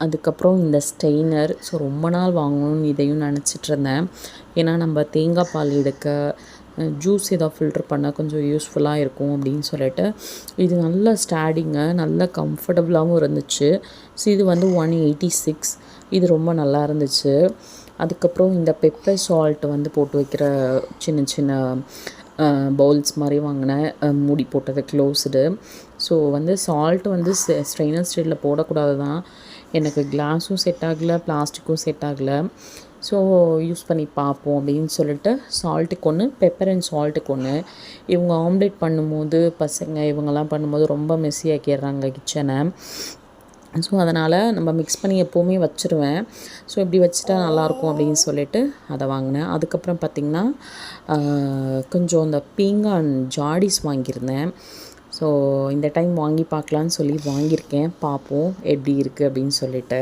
அதுக்கப்புறம் இந்த Steiner. So ரொம்ப நாள் வாங்கணும்னு இதையும் நினச்சிட்ருந்தேன். ஏன்னா நம்ம தேங்காய் பால் எடுக்க, ஜூஸ் ஏதாவது ஃபில்ட்ரு பண்ண கொஞ்சம் யூஸ்ஃபுல்லாக இருக்கும் அப்படின்னு சொல்லிட்டு. இது நல்ல ஸ்டாடிங்க, நல்ல கம்ஃபர்டபுளாகவும் இருந்துச்சு. ஸோ இது வந்து 186. இது ரொம்ப நல்லா இருந்துச்சு. அதுக்கப்புறம் இந்த பெப்பர் சால்ட் வந்து போட்டு வைக்கிற சின்ன சின்ன பவுல்ஸ் மாதிரி வாங்கினேன், மூடி போட்டது க்ளோஸ்டு. ஸோ வந்து சால்ட் வந்து ஸ்ட்ரெயின்லெஸ் ஸ்டீலில் போடக்கூடாது தான். எனக்கு கிளாஸும் செட் ஆகலை, பிளாஸ்டிக்கும் செட் ஆகலை. ஸோ யூஸ் பண்ணி பார்ப்போம் அப்படின்னு சொல்லிட்டு சால்ட்டுக்கு ஒன்று, பெப்பர் அண்ட் சால்ட்டுக்கு ஒன்று. இவங்க ஆம்லேட் பண்ணும்போது பசங்க இவங்கெல்லாம் பண்ணும்போது ரொம்ப மெஸ்ஸி ஆக்கிடுறாங்க கிச்சனை. ஸோ அதனால் நம்ம மிக்ஸ் பண்ணி எப்போவுமே வச்சுருவேன். ஸோ இப்படி வச்சுட்டா நல்லாயிருக்கும் அப்படின்னு சொல்லிட்டு அதை வாங்கினேன். அதுக்கப்புறம் பார்த்திங்கன்னா கொஞ்சம் இந்த பீங்கான் ஜாடிஸ் வாங்கியிருந்தேன். ஸோ இந்த டைம் வாங்கி பார்க்கலான்னு சொல்லி வாங்கியிருக்கேன். பார்ப்போம் எப்படி இருக்குது அப்படின்னு சொல்லிட்டு.